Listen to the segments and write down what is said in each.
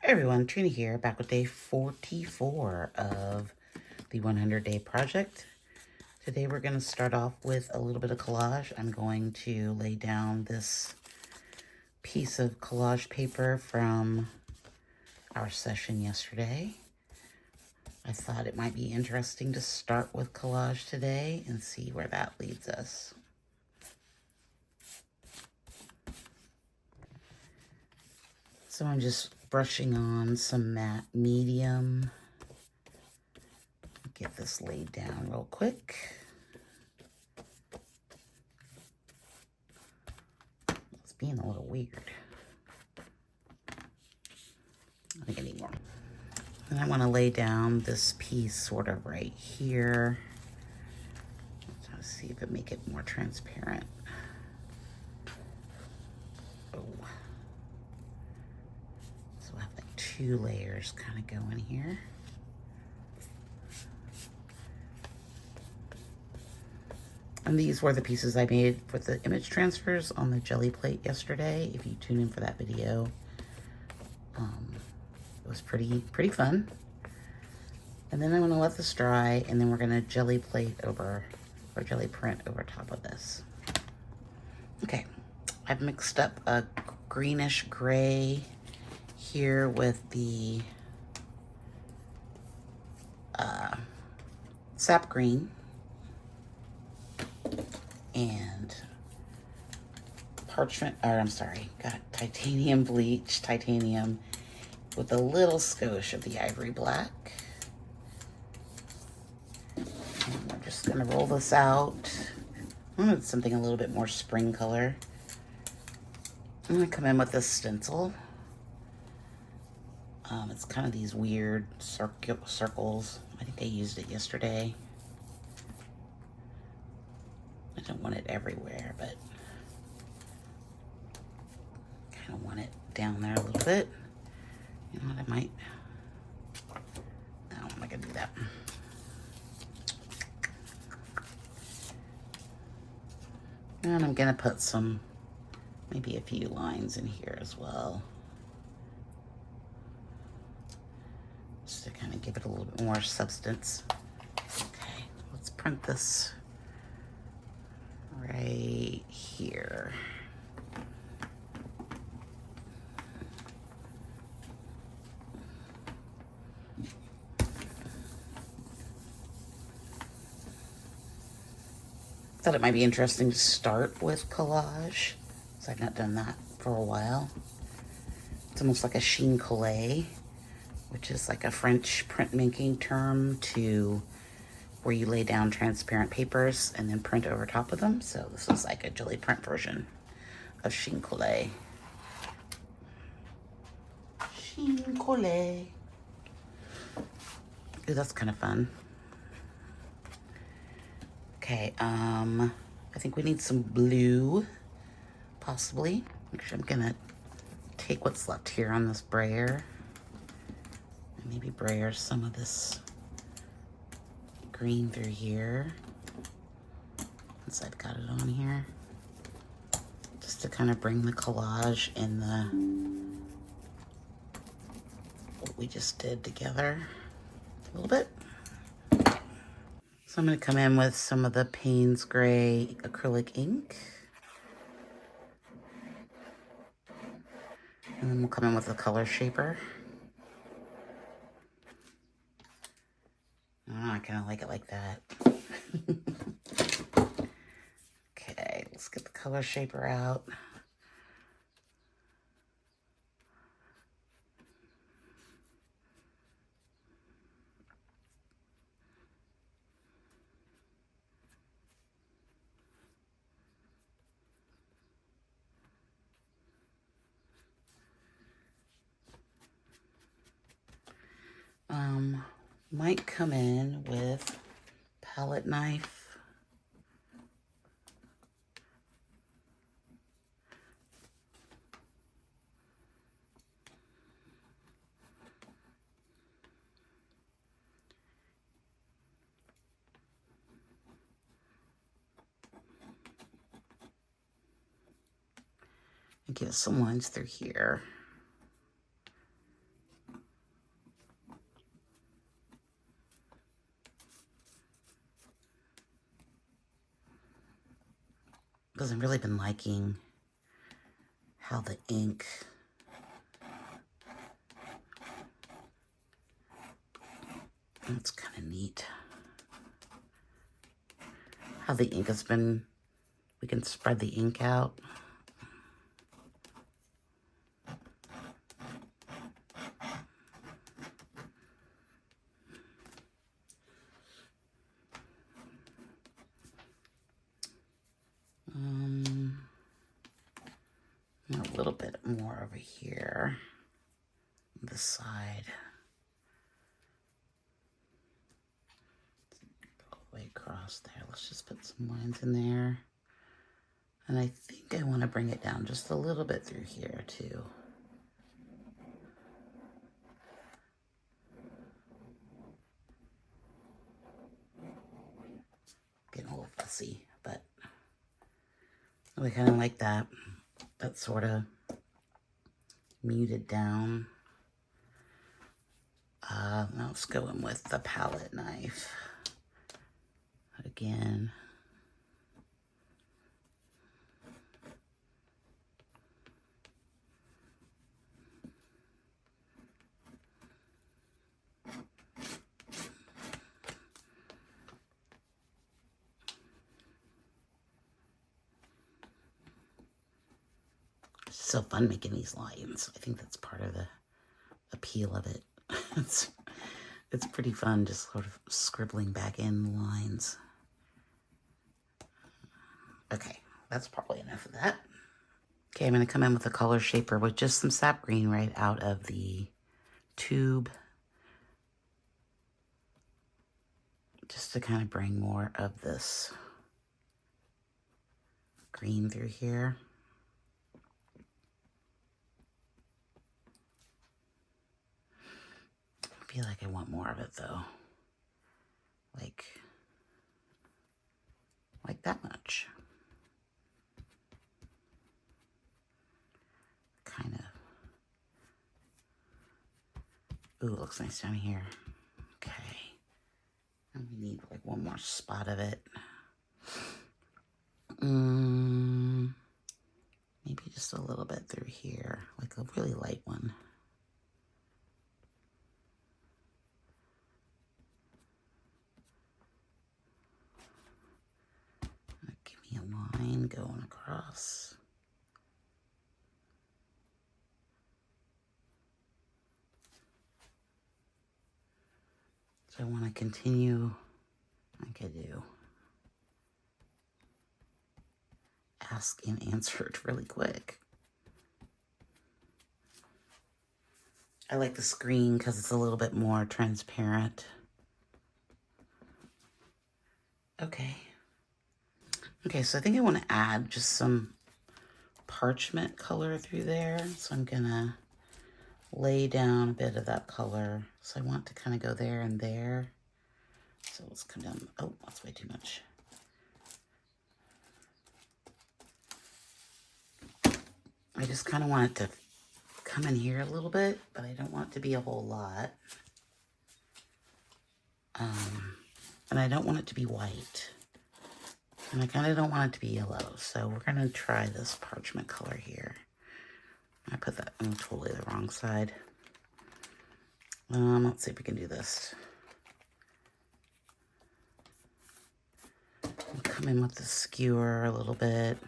Hey everyone, Trina here, back with day 44 of the 100-day project. Today we're going to start off with a little bit of collage. I'm going to lay down this piece of collage paper from our session yesterday. I thought it might be interesting to start with collage today and see where that leads us. So I'm just brushing on some matte medium. Get this laid down real quick. It's being a little weird. I think I need more. And I want to lay down this piece sort of right here. Let's see if it make it more transparent. Oh. So I have like 2 layers kind of going here. And these were the pieces I made for the image transfers on the jelly plate yesterday. If you tune in for that video, it was pretty fun. And then I'm gonna let this dry, and then we're gonna jelly plate over, or jelly print over top of this. Okay, I've mixed up a greenish gray here with the sap green and titanium bleach, titanium with a little skosh of the ivory black. And we're just gonna roll this out. I'm gonna do something a little bit more spring color. I'm gonna come in with this stencil. It's kind of these weird circles. I think I used it yesterday. I don't want it everywhere, but kind of want it down there a little bit. You know what, I might, no, I'm not gonna do that. And I'm gonna put some, maybe a few lines in here as well. Just to kind of give it a little bit more substance. Okay, let's print this right here. Thought it might be interesting to start with collage, because I've not done that for a while. It's almost like a chine collé, which is like a French printmaking term to where you lay down transparent papers and then print over top of them. So this is like a jelly print version of chine collé. Chine collé. Ooh, that's kind of fun. Okay, I think we need some blue, possibly. Actually, I'm gonna take what's left here on this brayer and maybe brayer some of this green through here, since I've got it on here, just to kind of bring the collage and what we just did together a little bit. So I'm going to come in with some of the Payne's Gray acrylic ink. And then we'll come in with the color shaper. Oh, I kind of like it like that. Okay, let's get the color shaper out. Might come in with palette knife. And give some lines through here. because I've really been liking how the ink it's kind of neat how the ink has been, we can spread the ink out. A little bit more over here on this side. All the way across there. Let's just put some lines in there. And I think I want to bring it down just a little bit through here too. Getting a little fussy, but I kind of like that. That's sort of muted down. Now let's go in with the palette knife again. It's so fun making these lines. I think that's part of the appeal of it. It's pretty fun just sort of scribbling back in lines. Okay, that's probably enough of that. Okay, I'm going to come in with a color shaper with just some sap green right out of the tube. Just to kind of bring more of this green through here. I feel like I want more of it though. Like that much. Kind of. Ooh, it looks nice down here. Okay. And we need like one more spot of it. Maybe just a little bit through here, like a really light one. Give me a line going across. So I want to continue like I do. Ask and answer it really quick. I like the screen because it's a little bit more transparent. Okay. Okay, so I think I want to add just some parchment color through there. So I'm gonna lay down a bit of that color. So I want to kind of go there and there. So let's come down. Oh, that's way too much. I just kind of want it to come in here a little bit, but I don't want it to be a whole lot. And I don't want it to be white. And I kind of don't want it to be yellow. So we're going to try this parchment color here. I put that on totally the wrong side. Let's see if we can do this. I'll come in with the skewer a little bit.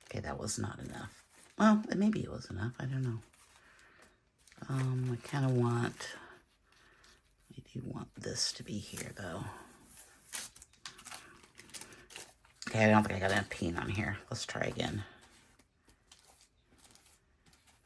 Okay, that was not enough. Well, maybe it was enough. I don't know. I kind of want, I do want this to be here though. Okay, I don't think I got enough paint on here. Let's try again.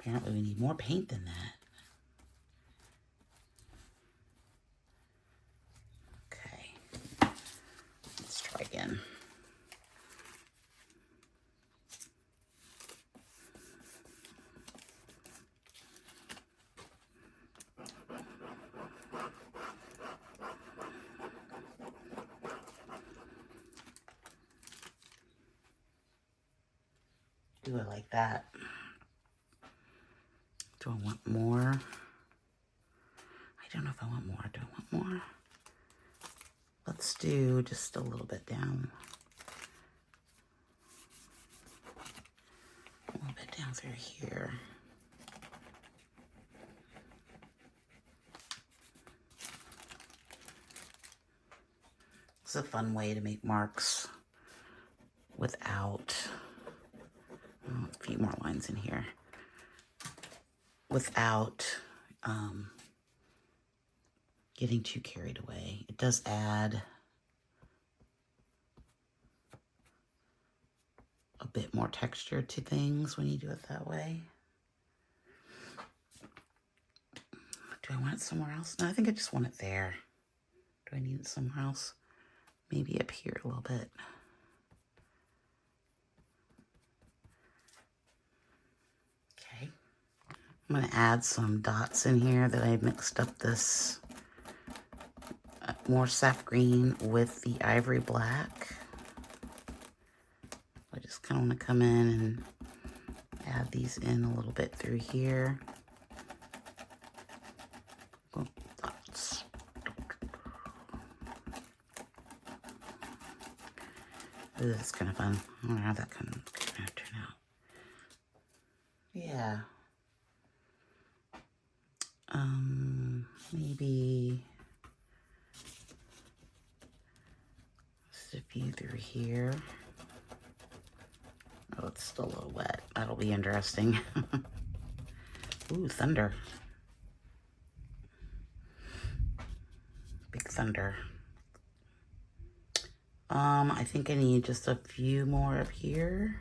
Apparently we need more paint than that. Okay, let's try again. Do I like that? Do I want more? don't know if I want more. Do I want more? Let's do just a little bit down. A little bit down through here. It's a fun way to make marks without, a few more lines in here, without getting too carried away. It does add a bit more texture to things when you do it that way. Do I want it somewhere else? No, I think I just want it there. Do I need it somewhere else? Maybe up here a little bit. Okay. I'm going to add some dots in here that I mixed up this more sap green with the ivory black. I just kind of want to come in and add these in a little bit through here. Dots. Ooh, that's kind of fun. I wonder how that can kind of turn out. Yeah. Maybe just a few through here. Oh, it's still a little wet. That'll be interesting. Ooh, thunder. Big thunder. I think I need just a few more up here.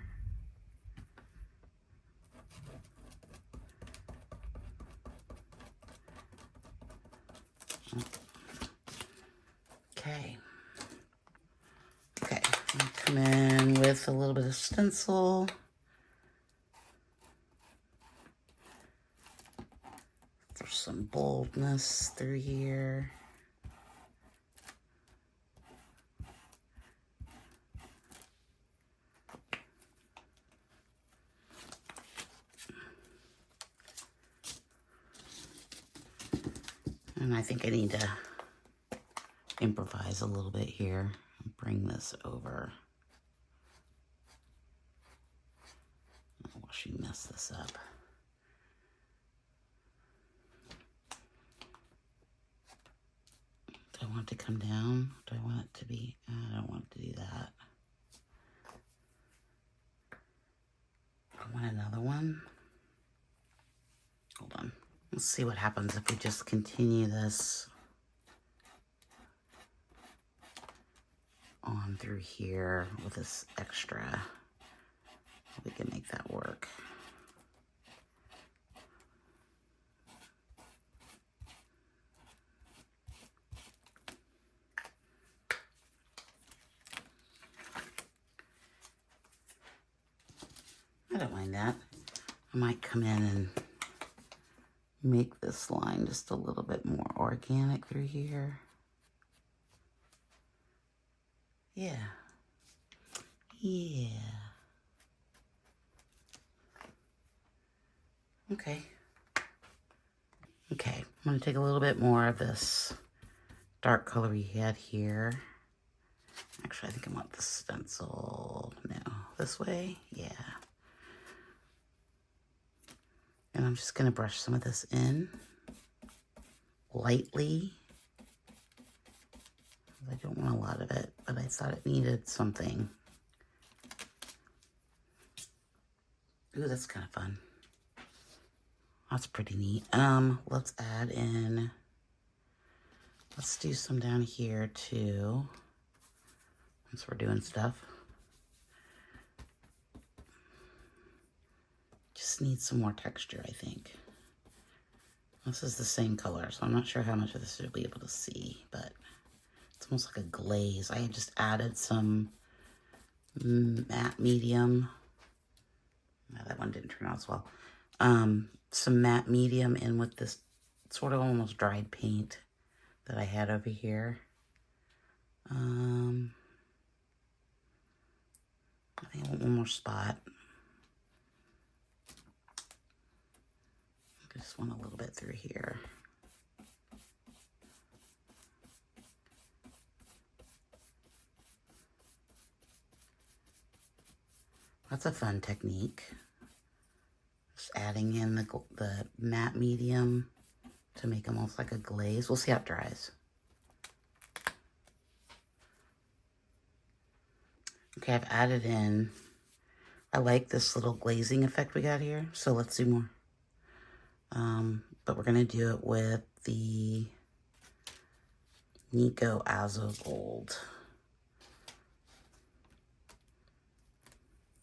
Okay. Okay, I'm gonna come in with a little bit of stencil. There's some boldness through here. And I think I need to improvise a little bit here and bring this over. Oh, watch me mess this up. Do I want it to come down? Do I want it to be? I don't want it to do that. I want another one. Hold on. Let's see what happens if we just continue this on through here with this extra. We can make that work. I don't mind that. I might come in and make this line just a little bit more organic through here. Yeah. Yeah. Okay. Okay, I'm going to take a little bit more of this dark color we had here. Actually, I think I want the stencil. No, this way? Yeah. And I'm just going to brush some of this in lightly. I don't want a lot of it, but I thought it needed something. Ooh, that's kind of fun. That's pretty neat. Let's add in, let's do some down here too, since we're doing stuff. Just need some more texture, I think. This is the same color, so I'm not sure how much of this you'll be able to see, but it's almost like a glaze. I just added some matte medium. No, that one didn't turn out as well. Some matte medium in with this sort of almost dried paint that I had over here. I think I want one more spot. I just want a little bit through here. That's a fun technique. Just adding in the matte medium to make almost like a glaze. We'll see how it dries. Okay, I've added in, I like this little glazing effect we got here, so let's do more. But we're gonna do it with the Nico Azo Gold.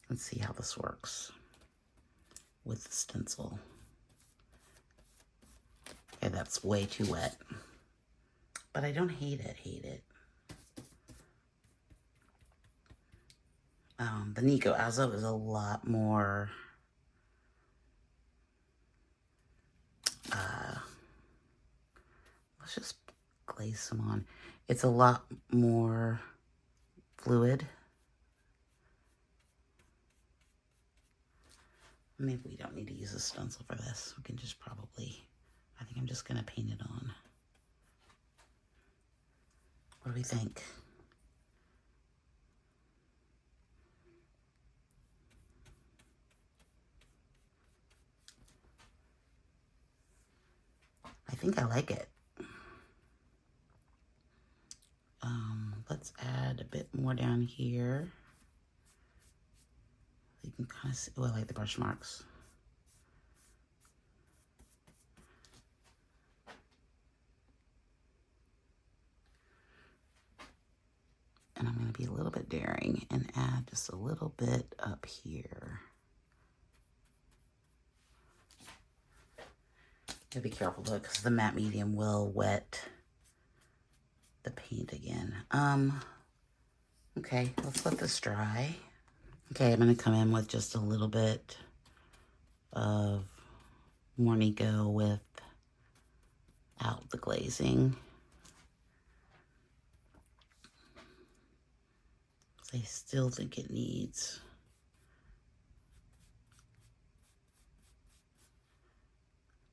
Let's see how this works with the stencil. Okay, that's way too wet, but I don't hate it. The Nico Azo is a lot more, let's just glaze some on. It's a lot more fluid. Maybe we don't need to use a stencil for this. We can just probably, I think I'm just gonna paint it on. What do we think? I think I like it. Let's add a bit more down here. You can kind of see, oh, I like the brush marks. And I'm going to be a little bit daring and add just a little bit up here. Gotta be careful though, because the matte medium will wet the paint again. Okay, let's let this dry. Okay, I'm gonna come in with just a little bit of more Nico without the glazing. I still think it needs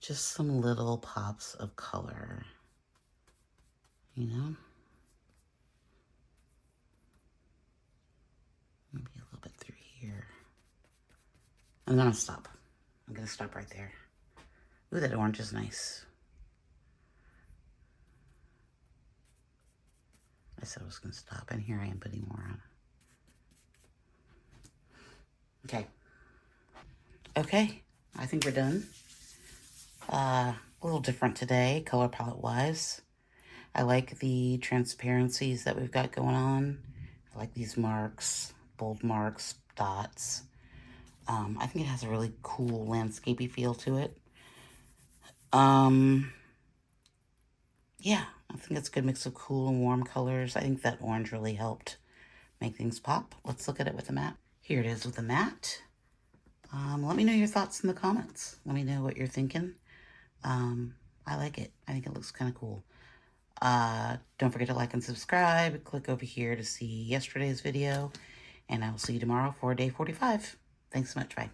just some little pops of color, you know? Maybe a little bit through here. I'm gonna stop. I'm gonna stop right there. Ooh, that orange is nice. I said I was gonna stop, and here I am putting more on. Okay. Okay, I think we're done. A little different today, color palette wise. I like the transparencies that we've got going on. I like these marks, bold marks, dots. I think it has a really cool landscapey feel to it. Yeah, I think it's a good mix of cool and warm colors. I think that orange really helped make things pop. Let's look at it with the matte. Here it is with the matte. Let me know your thoughts in the comments. Let me know what you're thinking. I like it. I think it looks kind of cool. Don't forget to like and subscribe. Click over here to see yesterday's video. And I will see you tomorrow for day 45. Thanks so much. Bye.